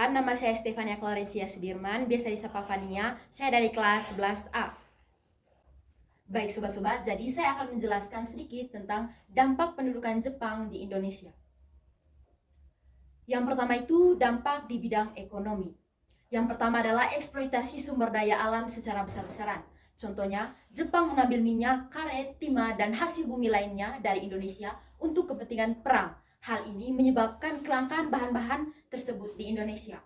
Perkenalkan, nama saya Stefania Clarencia Sudirman, biasa disapa Fania. Saya dari kelas 11A. Baik sobat-sobat, jadi saya akan menjelaskan sedikit tentang dampak pendudukan Jepang di Indonesia. Yang pertama itu dampak di bidang ekonomi. Yang pertama adalah eksploitasi sumber daya alam secara besar-besaran. Contohnya, Jepang mengambil minyak, karet, timah, dan hasil bumi lainnya dari Indonesia untuk kepentingan perang. Hal ini menyebabkan kelangkaan bahan-bahan tersebut di Indonesia.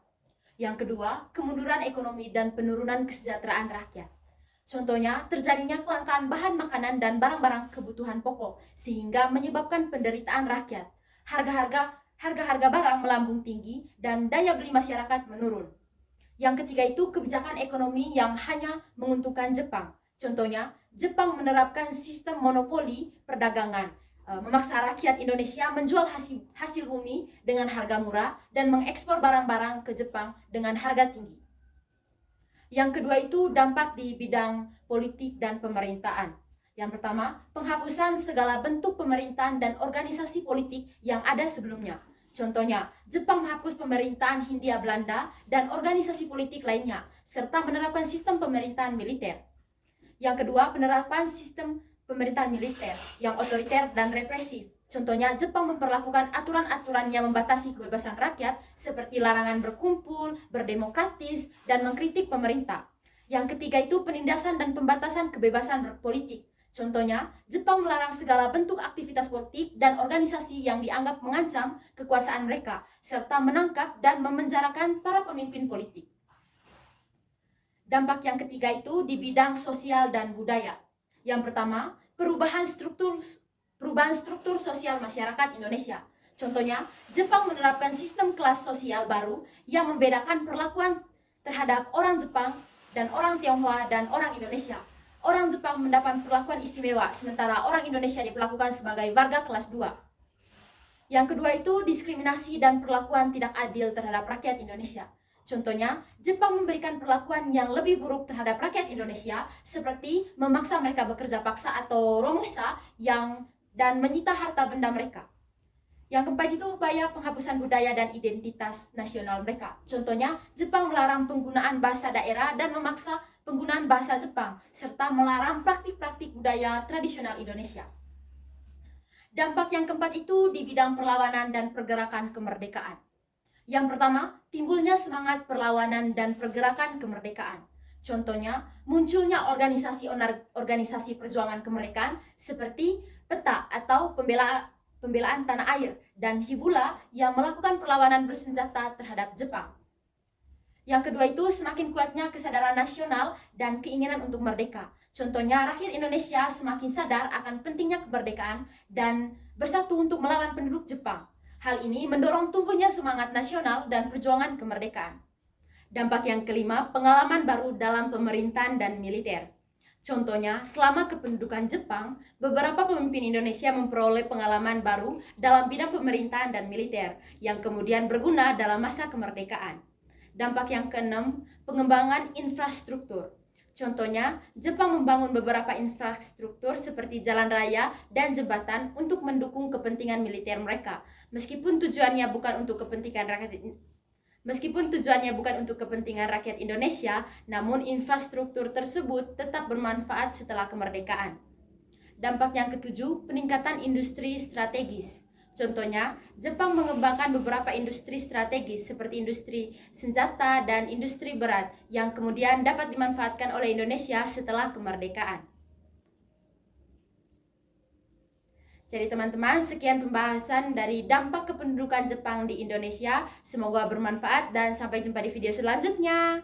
Yang kedua, kemunduran ekonomi dan penurunan kesejahteraan rakyat. Contohnya, terjadinya kelangkaan bahan makanan dan barang-barang kebutuhan pokok, sehingga menyebabkan penderitaan rakyat. Harga-harga barang melambung tinggi dan daya beli masyarakat menurun. Yang ketiga itu kebijakan ekonomi yang hanya menguntungkan Jepang. Contohnya, Jepang menerapkan sistem monopoli perdagangan, memaksa rakyat Indonesia menjual hasil bumi dengan harga murah dan mengekspor barang-barang ke Jepang dengan harga tinggi. Yang kedua itu dampak di bidang politik dan pemerintahan. Yang pertama, penghapusan segala bentuk pemerintahan dan organisasi politik yang ada sebelumnya. Contohnya, Jepang menghapus pemerintahan Hindia Belanda dan organisasi politik lainnya, serta menerapkan sistem pemerintahan militer. Yang kedua, penerapan sistem pemerintahan militer yang otoriter dan represif. Contohnya, Jepang memperlakukan aturan-aturan yang membatasi kebebasan rakyat seperti larangan berkumpul, berdemokratis, dan mengkritik pemerintah. Yang ketiga itu penindasan dan pembatasan kebebasan berpolitik. Contohnya, Jepang melarang segala bentuk aktivitas politik dan organisasi yang dianggap mengancam kekuasaan mereka, serta menangkap dan memenjarakan para pemimpin politik. Dampak yang ketiga itu di bidang sosial dan budaya. Yang pertama, perubahan struktur sosial masyarakat Indonesia. Contohnya, Jepang menerapkan sistem kelas sosial baru yang membedakan perlakuan terhadap orang Jepang dan orang Tionghoa dan orang Indonesia. Orang Jepang mendapat perlakuan istimewa, sementara orang Indonesia diperlakukan sebagai warga kelas 2. Yang kedua itu diskriminasi dan perlakuan tidak adil terhadap rakyat Indonesia. Contohnya, Jepang memberikan perlakuan yang lebih buruk terhadap rakyat Indonesia, seperti memaksa mereka bekerja paksa atau romusa dan menyita harta benda mereka. Yang keempat itu upaya penghapusan budaya dan identitas nasional mereka. Contohnya, Jepang melarang penggunaan bahasa daerah dan memaksa penggunaan bahasa Jepang, serta melarang praktik-praktik budaya tradisional Indonesia. Dampak yang keempat itu di bidang perlawanan dan pergerakan kemerdekaan. Yang pertama, timbulnya semangat perlawanan dan pergerakan kemerdekaan. Contohnya, munculnya organisasi perjuangan kemerdekaan seperti PETA atau Pembelaan Tanah Air dan Hibula yang melakukan perlawanan bersenjata terhadap Jepang. Yang kedua itu semakin kuatnya kesadaran nasional dan keinginan untuk merdeka. Contohnya, rakyat Indonesia semakin sadar akan pentingnya kemerdekaan dan bersatu untuk melawan penduduk Jepang. Hal ini mendorong tumbuhnya semangat nasional dan perjuangan kemerdekaan. Dampak yang kelima, pengalaman baru dalam pemerintahan dan militer. Contohnya, selama kependudukan Jepang, beberapa pemimpin Indonesia memperoleh pengalaman baru dalam bidang pemerintahan dan militer yang kemudian berguna dalam masa kemerdekaan. Dampak yang keenam, pengembangan infrastruktur. Contohnya, Jepang membangun beberapa infrastruktur seperti jalan raya dan jembatan untuk mendukung kepentingan militer mereka, meskipun tujuannya bukan untuk kepentingan rakyat Indonesia, namun infrastruktur tersebut tetap bermanfaat setelah kemerdekaan. Dampak yang ketujuh, peningkatan industri strategis. Contohnya, Jepang mengembangkan beberapa industri strategis seperti industri senjata dan industri berat yang kemudian dapat dimanfaatkan oleh Indonesia setelah kemerdekaan. Jadi teman-teman, sekian pembahasan dari dampak kependudukan Jepang di Indonesia. Semoga bermanfaat dan sampai jumpa di video selanjutnya.